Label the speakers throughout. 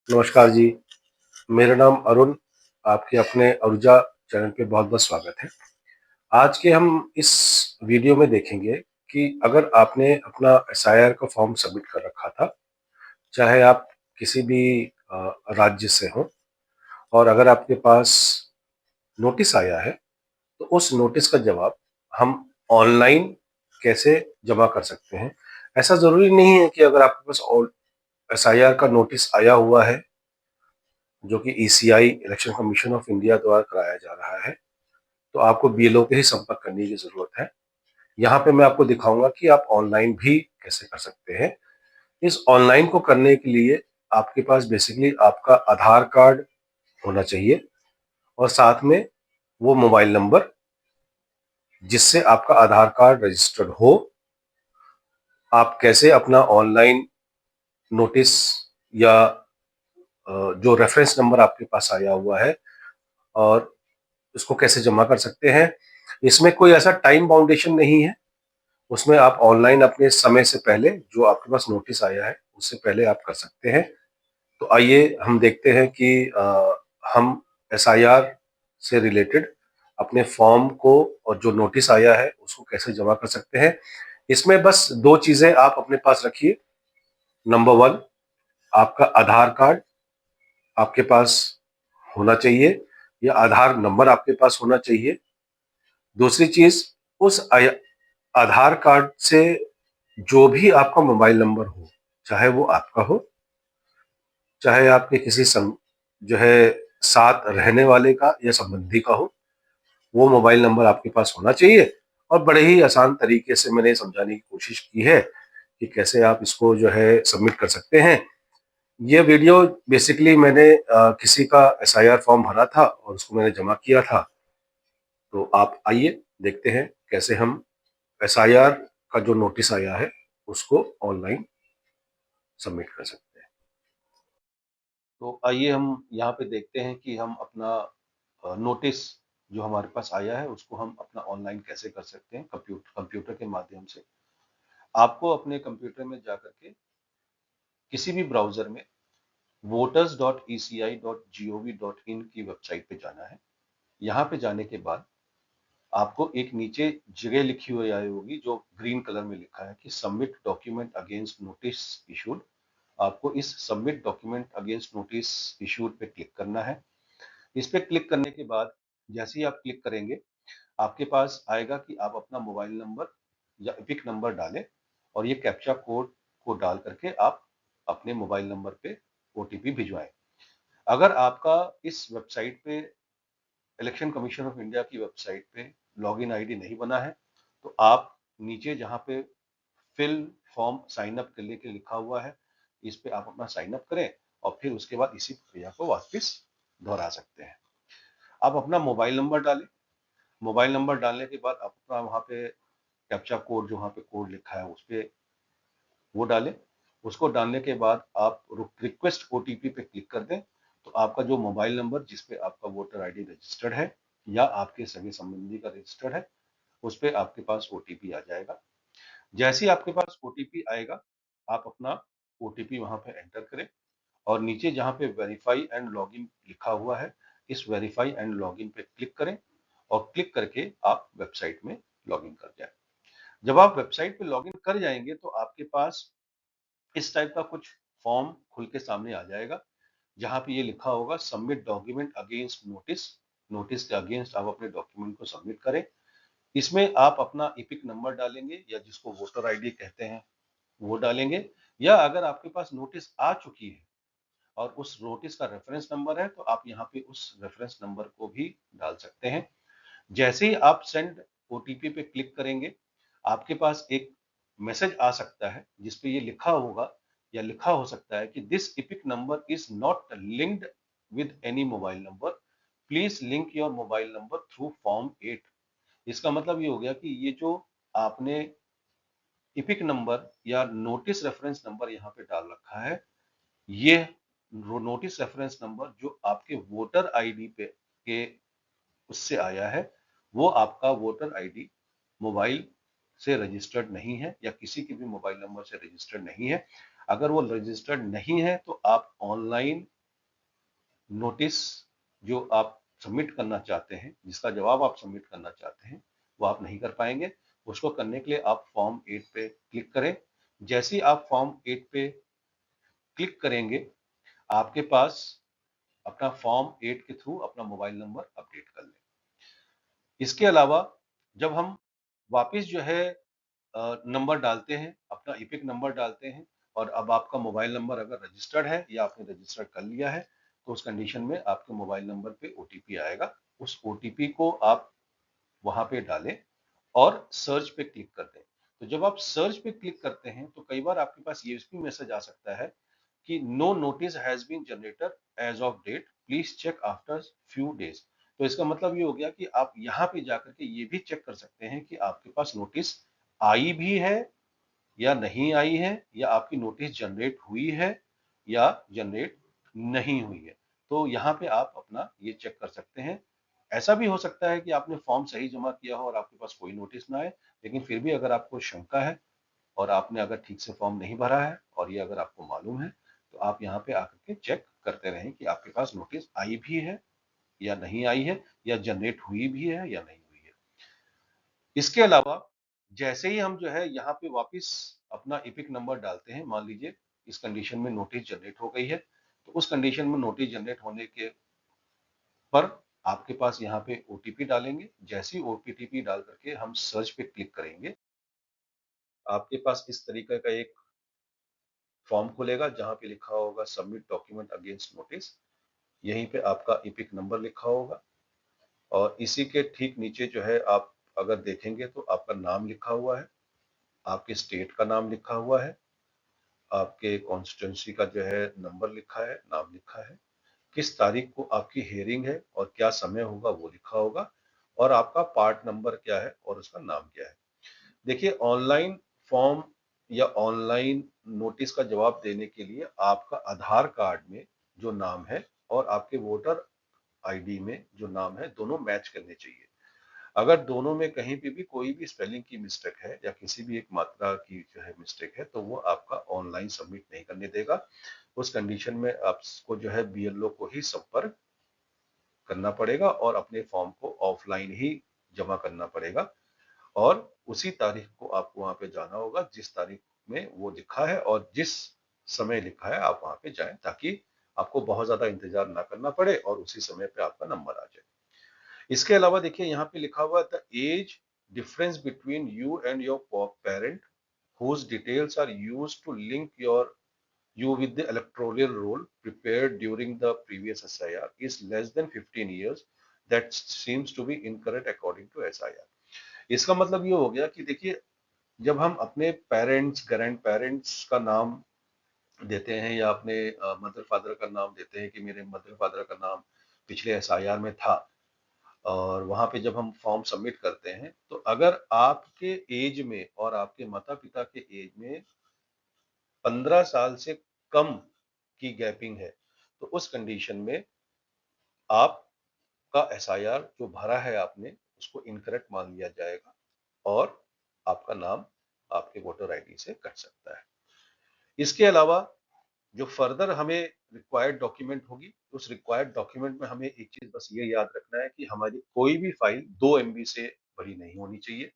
Speaker 1: नमस्कार जी, मेरा नाम अरुण, आपके अपने अरुजा चैनल पे बहुत-बहुत स्वागत है। आज के हम इस वीडियो में देखेंगे कि अगर आपने अपना एसआईआर का फॉर्म सबमिट कर रखा था, चाहे आप किसी भी राज्य से हों और अगर आपके पास नोटिस आया है, तो उस नोटिस का जवाब हम ऑनलाइन कैसे जमा कर सकते हैं। ऐसा ज़रूरी नहीं है कि अगर आपके पास एसआईआर का नोटिस आया हुआ है जो कि ECI election commission of India द्वारा कराया जा रहा है, तो आपको बीएलओ के ही संपर्क करने की जरूरत है। यहाँ पे मैं आपको दिखाऊंगा कि आप ऑनलाइन भी कैसे कर सकते हैं। इस ऑनलाइन को करने के लिए आपके पास बेसिकली आपका आधार कार्ड होना चाहिए और साथ में वो मोबाइल नंबर जिससे आपका आधार कार्ड रजिस्टर्ड हो। आप कैसे अपना ऑनलाइन नोटिस या जो रेफरेंस नंबर आपके पास आया हुआ है और उसको कैसे जमा कर सकते हैं। इसमें कोई ऐसा टाइम बाउंडेशन नहीं है। उसमें आप ऑनलाइन अपने समय से पहले जो आपके पास नोटिस आया है उससे पहले आप कर सकते हैं। तो आइए हम देखते हैं कि हम एसआईआर से रिलेटेड अपने फॉर्म को और जो नोटिस आया है उसको कैसे जमा कर सकते हैं। इसमें बस दो चीजें आप अपने पास रखिए। नंबर वन, आपका आधार कार्ड आपके पास होना चाहिए या आधार नंबर आपके पास होना चाहिए। दूसरी चीज, उस आधार कार्ड से जो भी आपका मोबाइल नंबर हो, चाहे वो आपका हो, चाहे आपके किसी जो है साथ रहने वाले का या संबंधी का हो, वो मोबाइल नंबर आपके पास होना चाहिए। और बड़े ही आसान तरीके से मैंने समझाने की कोशिश की है कि कैसे आप इसको जो है सबमिट कर सकते हैं। ये वीडियो बेसिकली मैंने किसी का एसआईआर फॉर्म भरा था और उसको मैंने जमा किया था। तो आप आइए देखते हैं कैसे हम एसआईआर का जो नोटिस आया है उसको ऑनलाइन सबमिट कर सकते हैं। तो आइए हम यहाँ पे देखते हैं कि हम अपना नोटिस जो हमारे पास आया है उसको हम अपना ऑनलाइन कैसे कर सकते हैं कंप्यूटर के माध्यम से। आपको अपने कंप्यूटर में जाकर के किसी भी ब्राउजर में voters.eci.gov.in की वेबसाइट पे जाना है। यहाँ पे जाने के बाद आपको एक नीचे जगह लिखी हुई आई होगी जो ग्रीन कलर में लिखा है कि submit document against notice issued. आपको इस submit document against notice issued पे क्लिक करना है। इस पे क्लिक करने के बाद जैसे ही आप क्लिक करेंगे आपके पास आएगा कि आप अपना मोबाइल नंबर या एपिक नंबर डालें और ये कैप्चा कोड को डाल करके आप अपने मोबाइल नंबर पे ओटीपी भिजवाएं। अगर आपका इस वेबसाइट पे इलेक्शन कमीशन ऑफ इंडिया की वेबसाइट पे लॉगिन आईडी नहीं बना है तो आप नीचे जहां पे फिल फॉर्म साइन अप करने के लिखा हुआ है इस पे आप अपना साइन अप करें और फिर उसके बाद इसी प्रक्रिया को वापस दोहरा सकते हैं। आप अपना मोबाइल नंबर डालें। मोबाइल नंबर डालने के बाद आप अपना वहाँ पे कैप्चा कोड जो वहाँ पे कोड लिखा है उस पे वो डालें। उसको डालने के बाद आप रिक्वेस्ट ओटीपी पे क्लिक कर दें तो आपका जो मोबाइल नंबर जिस पे आपका वोटर आईडी रजिस्टर्ड है या आपके सगे संबंधी का रजिस्टर्ड है उस पे आपके पास ओटीपी आ जाएगा। जैसे ही आपके पास ओटीपी आएगा आप अपना ओटीपी वहां पे एंटर करें और नीचे जहां पे वेरीफाई एंड लॉगिन लिखा हुआ है इस वेरीफाई एंड लॉगिन पे क्लिक करें और क्लिक करके आप वेबसाइट में लॉगिन कर जाएं। जब आप वेबसाइट पे लॉगिन कर जाएंगे तो आपके पास इस टाइप का कुछ फॉर्म खुल के सामने आ जाएगा जहां पे ये लिखा होगा submit document against notice. Notice के अगेंस्ट आप अपने डॉक्यूमेंट को सबमिट करें। इसमें आप अपना इपिक नंबर डालेंगे या जिसको वोटर आईडी कहते हैं वो डालेंगे, या अगर आपके पास नोटिस आ चुकी है और उस नोटिस का रेफरेंस नंबर है तो आप यहाँ पे उस रेफरेंस नंबर को भी डाल सकते हैं। जैसे ही आप सेंड ओटीपी पे क्लिक करेंगे आपके पास एक मैसेज आ सकता है जिसपे ये लिखा होगा या लिखा हो सकता है कि this EPIC number is not linked with any mobile number, please link your mobile number through form 8। इसका मतलब ये हो गया कि ये जो आपने इपिक नंबर या नोटिस रेफरेंस नंबर यहाँ पे डाल रखा है ये नोटिस रेफरेंस नंबर जो आपके वोटर आईडी पे के उससे आया है वो आपका वोटर आईडी मोबाइल से रजिस्टर्ड नहीं है या किसी के भी मोबाइल नंबर से रजिस्टर्ड नहीं है। अगर वो रजिस्टर्ड नहीं है तो आप ऑनलाइन
Speaker 2: नोटिस जो आप सबमिट करना चाहते हैं, जिसका जवाब आप सबमिट करना चाहते हैं, वो आप नहीं कर पाएंगे। उसको करने के लिए आप फॉर्म 8 पे क्लिक करें। जैसे ही आप फॉर्म 8 पे क्लिक करेंगे, आपके पास अपना फॉर्म 8 के थ्रू अपना मोबाइल नंबर अपडेट कर लें। इसके अलावा जब हम वापस जो है नंबर डालते हैं, अपना ईपिक नंबर डालते हैं, और अब आपका मोबाइल नंबर अगर रजिस्टर्ड है या आपने रजिस्टर कर लिया है, तो उस कंडीशन में आपके मोबाइल नंबर पे ओटीपी आएगा। उस ओटीपी को आप वहां पे डालें और सर्च पे क्लिक कर दें। तो जब आप सर्च पे क्लिक करते हैं तो कई बार आपके पास ये भी मैसेज आ सकता है कि no notice has been generated as of date, please check after few days. तो इसका मतलब ये हो गया कि आप यहाँ पे जाकर के ये भी चेक कर सकते हैं कि आपके पास नोटिस आई भी है या नहीं आई है, या आपकी नोटिस जनरेट हुई है या जनरेट नहीं हुई है। तो यहाँ पे आप अपना ये चेक कर सकते हैं। ऐसा भी हो सकता है कि आपने फॉर्म सही जमा किया हो और आपके पास कोई नोटिस ना आए, लेकिन फिर भी अगर आपको शंका है और आपने अगर ठीक से फॉर्म नहीं भरा है और ये अगर आपको मालूम है, तो आप यहाँ पे आकर के चेक करते रहें कि आपके पास नोटिस आई भी है या नहीं आई है, या जनरेट हुई भी है या नहीं हुई है। इसके अलावा जैसे ही हम जो है यहाँ पे वापस अपना इपिक नंबर डालते हैं, मान लीजिए इस कंडीशन में नोटिस जनरेट हो गई है, तो उस कंडीशन में नोटिस जनरेट होने के पर आपके पास यहाँ पे ओटीपी डालेंगे। जैसे ही ओटीपी डाल करके हम सर्च पे क्लिक करेंगे, आपके पास इस तरीके का एक फॉर्म खुलेगा जहां पे लिखा होगा सबमिट डॉक्यूमेंट अगेंस्ट नोटिस। यहीं पे आपका इपिक नंबर लिखा होगा और इसी के ठीक नीचे जो है आप अगर देखेंगे तो आपका नाम लिखा हुआ है, आपके स्टेट का नाम लिखा हुआ है, आपके कॉन्स्टिट्यूंसी का जो है नंबर लिखा है, नाम लिखा है, किस तारीख को आपकी हियरिंग है और क्या समय होगा वो लिखा होगा, और आपका पार्ट नंबर क्या है और उसका नाम क्या है। देखिए, ऑनलाइन फॉर्म या ऑनलाइन नोटिस का जवाब देने के लिए आपका आधार कार्ड में जो नाम है और आपके वोटर आईडी में जो नाम है, दोनों मैच करने चाहिए। अगर दोनों में कहीं पे भी कोई भी स्पेलिंग की मिस्टेक है या किसी भी एक मात्रा की जो है मिस्टेक है, तो वो आपका ऑनलाइन सबमिट नहीं करने देगा। उस कंडीशन में आपको जो है बीएलओ को ही संपर्क करना पड़ेगा और अपने फॉर्म को ऑफलाइन ही जमा करना पड़ेगा, और उसी तारीख को आपको वहां पे जाना होगा जिस तारीख में वो लिखा है, और जिस समय लिखा है आप वहां पे जाएं, ताकि आपको बहुत ज्यादा इंतजार ना करना पड़े और उसी समय पे आपका नंबर आ जाए। इसके अलावा देखिए यहाँ पे लिखा हुआ the age difference between you and your parent whose details are used to link you with the electoral roll prepared during the previous SIR is less than 15 years. That seems to be incorrect according to SIR. इसका मतलब ये हो गया कि देखिए, जब हम अपने पेरेंट्स, ग्रैंड पेरेंट्स का नाम देते हैं या अपने मदर फादर का नाम देते हैं कि मेरे मदर फादर का नाम पिछले एसआईआर में था, और वहां पे जब हम फॉर्म सबमिट करते हैं, तो अगर आपके एज में और आपके माता पिता के एज में 15 साल से कम की गैपिंग है, तो उस कंडीशन में आपका एसआईआर जो भरा है आपने, उसको इनकरेक्ट मान लिया जाएगा और आपका नाम आपके वोटर आईडी से कट सकता है। इसके अलावा जो फर्दर हमें रिक्वायर्ड डॉक्यूमेंट होगी, उस रिक्वायर्ड डॉक्यूमेंट में हमें एक चीज बस ये याद रखना है कि हमारी कोई भी फाइल 2 MB से बड़ी नहीं होनी चाहिए।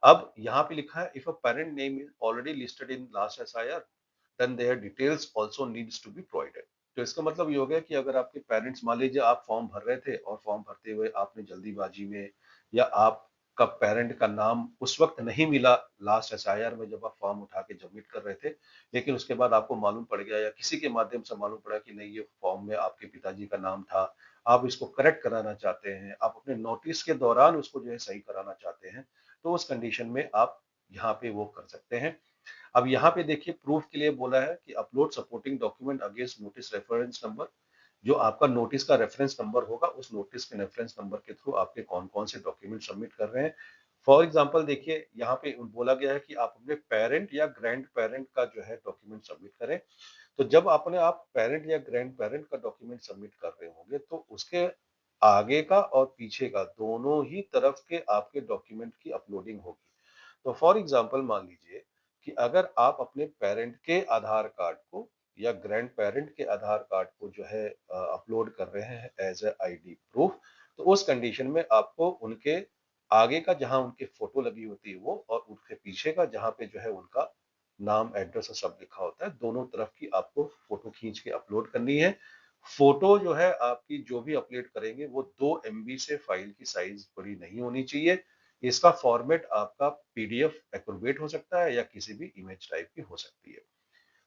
Speaker 2: अब यहाँ पे लिखा है if a parent name is already listed in last SIR then their details also needs to be provided. तो इसका मतलब ये हो गया कि अगर आपके पेरेंट्स, मान लीजिए आप फॉर्म भर रहे थे और फॉर्म भरते हुए आपने जल्दीबाजी में, या आपका पेरेंट का नाम उस वक्त नहीं मिला लास्ट एसआईआर में जब आप फॉर्म उठा के सबमिट कर रहे थे, लेकिन उसके बाद आपको मालूम पड़ गया या किसी के माध्यम से मालूम पड़ा कि नहीं, ये फॉर्म में आपके पिताजी का नाम था, आप इसको करेक्ट कराना चाहते हैं, आप अपने नोटिस के दौरान उसको जो है सही कराना चाहते हैं, तो उस कंडीशन में आप यहाँ पे वो कर सकते हैं। अब यहाँ पे देखिए, प्रूफ के लिए बोला है कि upload supporting document against notice reference number. जो आपका नोटिस का रेफरेंस नंबर होगा, उस नोटिस के रेफरेंस नंबर के थ्रू आपके कौन कौन से डॉक्यूमेंट सबमिट कर रहे हैं। फॉर एग्जांपल देखिए, यहाँ पे बोला गया है कि आप अपने पेरेंट या ग्रैंड पेरेंट का जो है डॉक्यूमेंट सबमिट करें। तो जब आप पेरेंट या ग्रैंड पेरेंट का डॉक्यूमेंट सबमिट कर रहे होंगे, तो उसके आगे का और पीछे का दोनों ही तरफ के आपके डॉक्यूमेंट की अपलोडिंग होगी। तो फॉर एग्जांपल मान लीजिए कि अगर आप अपने पेरेंट के आधार कार्ड को या ग्रैंड पेरेंट के आधार कार्ड को जो है अपलोड कर रहे हैं एज ए आईडी प्रूफ, तो उस कंडीशन में आपको उनके आगे का जहां उनकी फोटो लगी होती है वो, और उनके पीछे का जहां पे जो है उनका नाम, एड्रेस और सब लिखा होता है, दोनों तरफ की आपको फोटो खींच के अपलोड करनी है। फोटो जो है आपकी जो भी अपलोड करेंगे वो 2 MB से फाइल की साइज बड़ी नहीं होनी चाहिए। इसका फॉर्मेट आपका पीडीएफ एक्रोबेट हो सकता है या किसी भी इमेज टाइप की हो सकती है।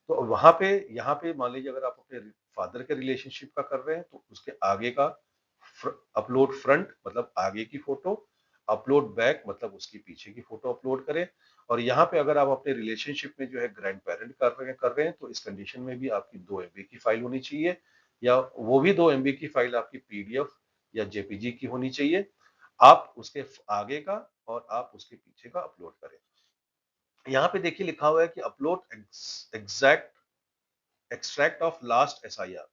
Speaker 2: तो वहां पे, यहाँ पे मान लीजिए अगर आप अपने फादर के रिलेशनशिप का कर रहे हैं तो उसके आगे का अपलोड फ्रंट मतलब आगे की फोटो, अपलोड बैक मतलब उसकी पीछे की फोटो अपलोड करें। और यहाँ पे अगर आप अपने रिलेशनशिप में जो है ग्रैंड पेरेंट कर रहे हैं तो इस कंडीशन में भी आपकी 2 MB की फाइल होनी चाहिए, या वो भी 2 MB की फाइल आपकी पीडीएफ या जेपीजी की होनी चाहिए। आप उसके आगे का और आप उसके पीछे का अपलोड करें। यहाँ पे देखिए लिखा हुआ है कि upload exact extract of last SIR.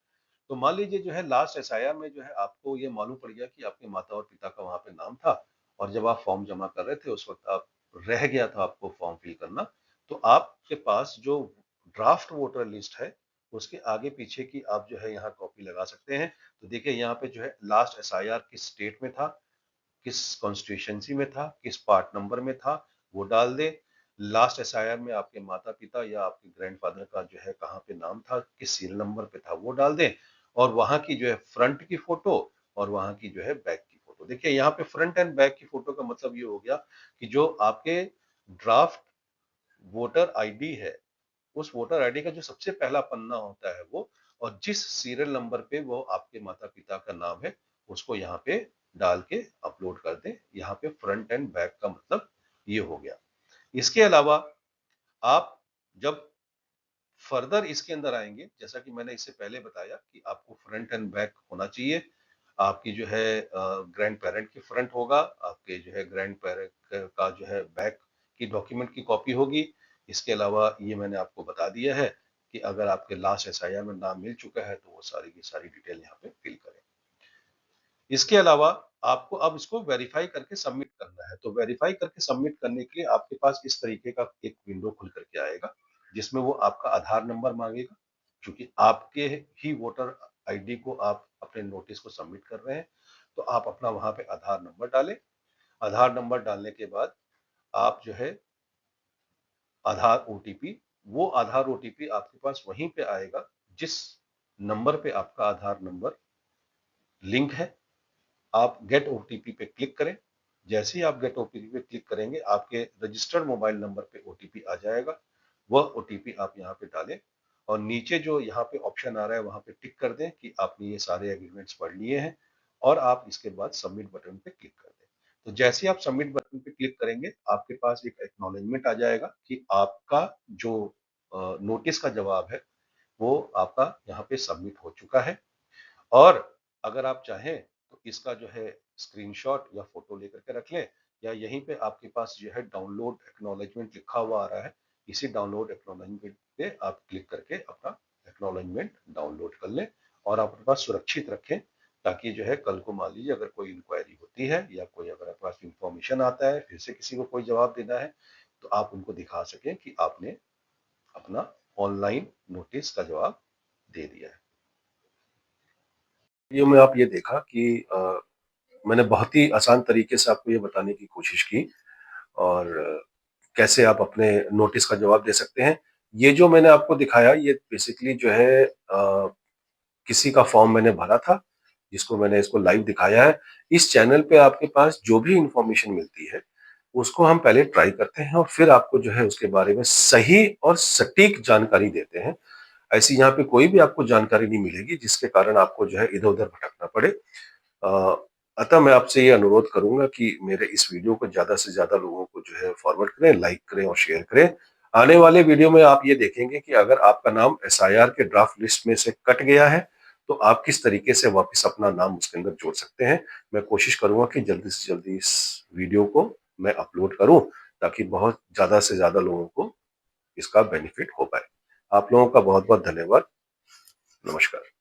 Speaker 2: तो मान लीजिए जो है लास्ट एसआईआर में जो है आपको ये मालूम पड़ गया कि आपके माता और पिता का वहां पे नाम था, और जब आप फॉर्म जमा कर रहे थे उस वक्त आप रह गया था आपको फॉर्म फिल करना, तो आपके पास जो ड्राफ्ट वोटर लिस्ट है उसके आगे पीछे की आप जो है यहाँ कॉपी लगा सकते हैं। तो देखिए यहाँ पे जो है लास्ट एसआईआर किस स्टेट में था, किस कॉन्स्टिट्यूशंसी में था, किस पार्ट नंबर में था, वो डाल दे। लास्ट एसआईआर में आपके माता पिता या आपके ग्रैंडफादर का जो है कहाँ पे नाम था, किस सीरियल नंबर पे था, वो डाल दें। और वहां की जो है फ्रंट की फोटो और वहां की जो है बैक की फोटो। देखिए यहाँ पे फ्रंट एंड बैक की फोटो का मतलब ये हो गया कि जो आपके ड्राफ्ट वोटर आईडी है, उस वोटर आईडी का जो सबसे पहला पन्ना होता है वो, और जिस सीरियल नंबर पे वो आपके माता पिता का नाम है उसको यहाँ पे डाल के अपलोड कर दें। यहाँ पे फ्रंट एंड बैक का मतलब ये हो गया। इसके अलावा आप जब फर्दर इसके अंदर आएंगे, जैसा कि मैंने इससे पहले बताया कि आपको फ्रंट एंड बैक होना चाहिए। आपकी जो है ग्रैंड पेरेंट की फ्रंट होगा, आपके जो है ग्रैंड पेरेंट का जो है बैक की डॉक्यूमेंट की कॉपी होगी। इसके अलावा ये मैंने आपको बता दिया है कि अगर आपके लास्ट एसआईआर में नाम मिल चुका है तो वो सारी की सारी डिटेल यहाँ पे फिल करें। इसके अलावा आपको अब इसको वेरीफाई करके सबमिट करना है। तो वेरीफाई करके सबमिट करने के लिए आपके पास इस तरीके का एक विंडो खुल करके आएगा, जिसमें वो आपका आधार नंबर मांगेगा, क्योंकि आपके ही वोटर आईडी को आप अपने नोटिस को सबमिट कर रहे हैं। तो आप अपना वहां पे आधार नंबर डालें। आधार नंबर डालने के बाद आप जो है आधार ओटीपी, वो आधार ओटीपी आपके पास वहीं पे आएगा जिस नंबर पे आपका आधार नंबर लिंक है। आप गेट ओटीपी पे क्लिक करें। जैसे ही आप गेट ओटीपी पे क्लिक करेंगे आपके रजिस्टर्ड मोबाइल नंबर पे ओटीपी आ जाएगा। वह ओटीपी आप यहाँ पे डालें, और नीचे जो यहाँ पे ऑप्शन आ रहा है वहां पे टिक कर दें कि आपने ये सारे एग्रीमेंट्स पढ़ लिए हैं, और आप इसके बाद सबमिट बटन पे क्लिक कर दें। तो जैसे ही आप सबमिट बटन पे क्लिक करेंगे आपके पास एक एक्नॉलेजमेंट आ जाएगा कि आपका जो नोटिस का जवाब है वो आपका यहाँ पे सबमिट हो चुका है। और अगर आप चाहें तो इसका जो है स्क्रीनशॉट या फोटो लेकर के रख लें, या यहीं पे आपके पास जो है डाउनलोड एक्नॉलेजमेंट लिखा हुआ आ रहा है, इसी डाउनलोड एक्नॉलेजमेंट पे आप क्लिक करके अपना एक्नॉलेजमेंट डाउनलोड कर लें और आप अपने पास सुरक्षित रखें, ताकि जो है कल को मान लीजिए अगर कोई इंक्वायरी होती है या कोई अगर आपके पास इंफॉर्मेशन आता है, फिर से किसी को कोई जवाब देना है, तो आप उनको दिखा सकें कि आपने अपना ऑनलाइन नोटिस का जवाब दे दिया है।
Speaker 1: वीडियो में आप ये देखा कि मैंने बहुत ही आसान तरीके से आपको ये बताने की कोशिश की, और कैसे आप अपने नोटिस का जवाब दे सकते हैं। ये जो मैंने आपको दिखाया ये बेसिकली जो है किसी का फॉर्म मैंने भरा था, जिसको मैंने इसको लाइव दिखाया है। इस चैनल पे आपके पास जो भी इंफॉर्मेशन मिलती है उसको हम पहले ट्राई करते हैं और फिर आपको जो है उसके बारे में सही और सटीक जानकारी देते हैं। ऐसी यहाँ पे कोई भी आपको जानकारी नहीं मिलेगी जिसके कारण आपको जो है इधर-उधर भटकना पड़े। अ, अतः मैं आपसे ये अनुरोध करूंगा कि मेरे इस वीडियो को ज्यादा से ज्यादा लोगों को जो है फॉरवर्ड करें, लाइक करें और शेयर करें। आने वाले वीडियो में आप ये देखेंगे कि अगर आपका नाम एसआईआर के ड्राफ्ट लिस्ट में से कट गया है तो आप किस तरीके से वापस अपना नाम उसके अंदर जोड़ सकते हैं। मैं कोशिश करूंगा कि जल्दी से जल्दी इस वीडियो को मैं अपलोड करूं, ताकि बहुत ज्यादा से ज्यादा लोगों को इसका बेनिफिट हो पाए। आप लोगों का बहुत बहुत धन्यवाद। नमस्कार।